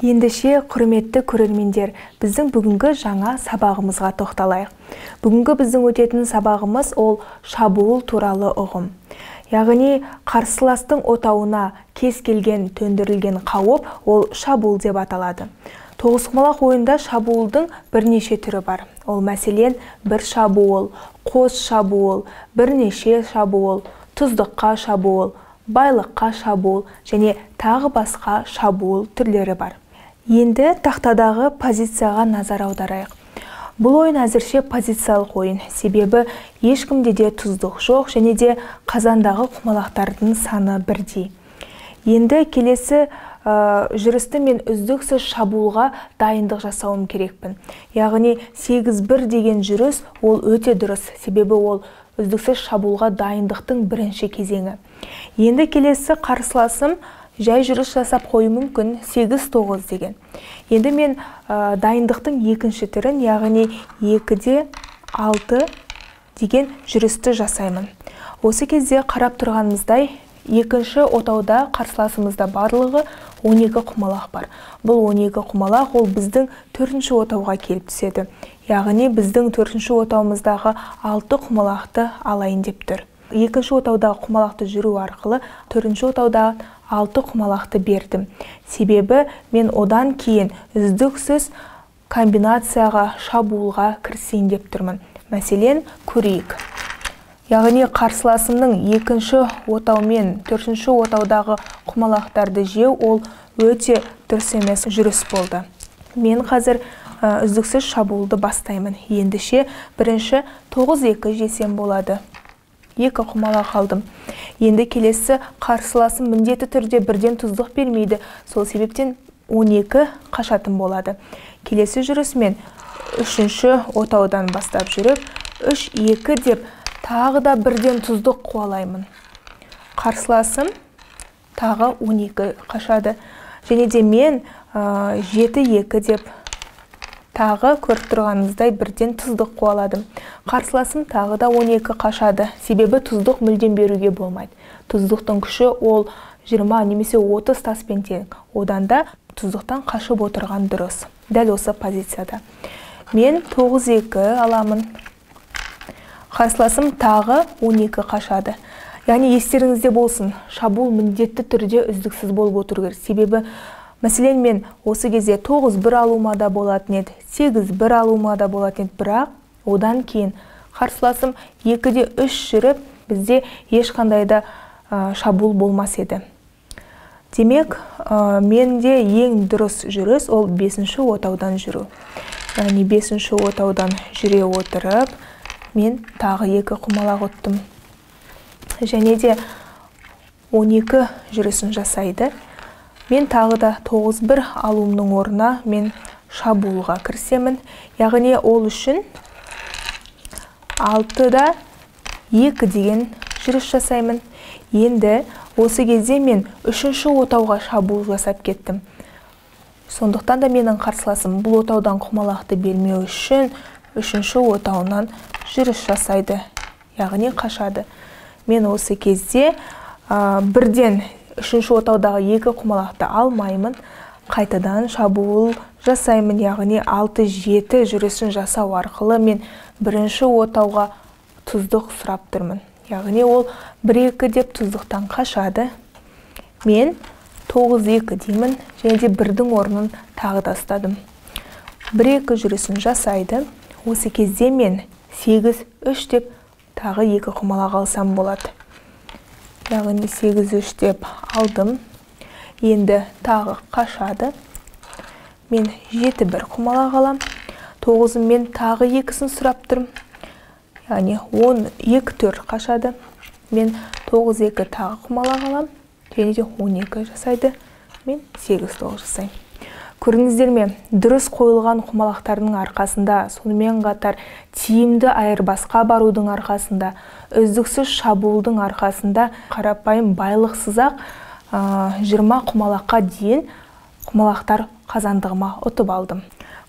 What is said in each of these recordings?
Ендеше, құрметті көрермендер, біздің бүгінгі жаңа сабағымызға тоқталайық. Бүгінгі біздің өтетін сабағымыз ол шабуыл туралы ұғым. Яғни, қарсыластың отауына кез келген төндірілген қауіп ол шабуыл деп аталады. Тоғызқұмалақ ойында шабуылдың бірнеше түрі бар. Ол мәселен, бір шабуыл, қос шабуыл, бірнеше шабуыл, тұздыққа шабуыл, байлыққа шабуыл және тағы басқа шабуыл түрлері бар. Енді тақтадағы позицияға назар аударайық. Бұл ойын әзірше позициялық ойын, себебі ешкімде де тұздық жоқ және де қазандағы құмалақтардың саны бірдей. Енді келесі жүрісті мен үздіксіз шабуылға дайындық жасауым керекпін. Яғни 8-1 деген жүріс ол өте дұрыс, себебі ол үздіксіз шабуылға дайындықтың бірінші кезеңі. Енді келесі қарсыласым жай жүріс жасап қою мүмкін 8-9 деген. Енді мен дайындықтың екінші түрін, яғни 2-де 6 деген жүрісті жасаймын. Осы кезде қарап тұрғанымыздай, екінші отауда қарсыласымызда барлығы 12 құмалақ бар. Бұл 12 құмалақ ол біздің төртінші отауға келіп түседі. Яғни біздің төртінші отауымыздағы 6 құмалақты алайын деп тұр. Екінші отаудағы құмалақты жүру арқылы төртінші отауда 6 құмалақты бердім. Себебі мен одан кейін үздіксіз комбинацияға, шабуылға кірісейін деп тұрмын. Мәселен, көрейік. Яғни қарсыласымның екінші отау мен төртінші отаудағы құмалақтарды жеу ол өте дұрыс емес жүріс болды. Мен қазір үздіксіз шабуылды бастаймын. Ендіше бірінші 9-2 жесем болады. 2 құмалақ алдым. Енді келесі қарсыласым міндетті түрде бірден тұздық бермейді. Сол себептен 12 қашатын болады. Келесі жүрісмен үшінші отаудан бастап жүріп, 3-2 деп тағы да бірден тұздық қуалаймын. Қарсыласым тағы 12 қашады. Және де мен 7-2 деп тағы көріп тұрғанымыздай бірден тұздық қуаладым. Қарсыласым тағы да 12 қашады. Себебі тұздық мүлдем беруге болмайды. Тұздықтың күші ол 20 немесе 30 таспен тең. Одан да тұздықтан қашып отырған дұрыс. Дәл осы позицияда. Мен 9-2 аламын. Қарсыласым тағы 12 қашады. Яғни естеріңізде болсын, шабуыл міндетті түрде үздіксіз болып отыру керек. Себебі мәселен мен осы кезде 9-1 алуыма да болатын еді, 8-1 алуыма да болатын еді, бірақ одан кейін қарсыласым 2-де 3 жүріп, бізде ешқандай да шабуыл болмас еді. Демек, менде ең дұрыс жүріс ол 5-ші отаудан жүру. Яғни 5-ші отаудан жүре отырып, мен тағы 2 құмалақ ұттым. Және де 12 жүрісін жасайды. Мен тағы да 9-1 алуымның орнына мен шабуылға кірісемін. Яғни ол үшін 6-да 2 деген жүріс жасаймын. Енді осы кезде мен 3-ші отауға шабуыл жасап кеттім. Сондықтан да менің қарсыласым бұл отаудан құмалақты бермеу үшін 3-ші отауынан жүріс жасайды. Яғни қашады. Мен осы кезде бірден 3-ші отаудағы 2 құмалақты алмаймын, қайтадан шабуыл жасаймын, яғни 6-7 жүрісін жасау арқылы мен бірінші отауға тұздық сұрап тұрмын. Яғни ол 1-2 деп тұздықтан қашады. Мен 9-2 деймін, және де 1-дің орнын тағы да ұстадым. 1-2 жүрісін жасайды. Осы кезде мен 8-3 деп тағы 2 құмалақ алсам болады. Яғни 8-3 деп алдым. Енді тағы қашады. Мен 7-1 құмалақ алам. 9-мен тағы 2-сін сұрап тұрмын. Яғни 12-4 қашады. Мен 9-2 тағы құмалақ алам. Және де 12 жасайды. Мен 8-9 жасаймын. Көрдіңіздер ме? Дұрыс қойылған құмалақтардың арқасында, сонымен қатар тиімді айырбасқа барудың арқасында, үздіксіз шабуылдың арқасында қарапайым байлықсыз-ақ 20 құмалаққа дейін құмалақтар қазандығыма ұтып алдым.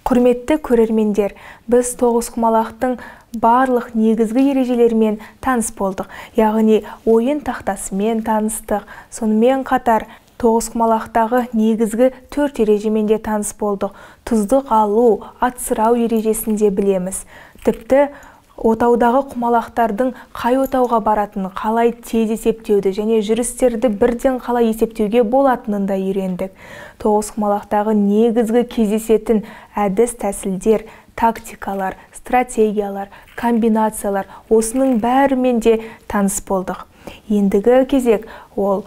Құрметті көрермендер, біз 9 құмалақтың барлық негізгі ережелерімен таныс болдық. Яғни ойын тақтасымен таныстық. Сонымен қатар Тоғызқұмалақтағы негізгі 4 ережемен де таныс болдық. Тұздық алу, атсырау ережесін де білеміз. Тіпті отаудағы құмалақтардың қай отауға баратынын, қалай тез есептеуді және жүрістерді бірден қалай есептеуге болатынын да үйрендік. Тоғызқұмалақтағы негізгі кездесетін әдіс тәсілдер, тактикалар, стратегиялар, комбинациялар, осының бәрімен де таныс болдық. Ендігі кезек ол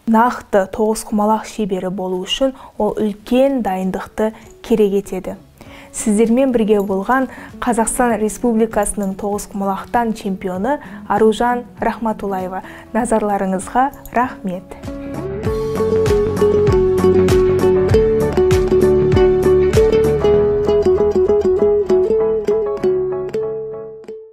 нақты тоғызқұмалақ шебері болу үшін ол үлкен дайындықты керек етеді. Сіздермен бірге болған Қазақстан Республикасының тоғызқұмалақтан чемпионы Аружан Рахматуллаева. Назарларыңызға рахмет.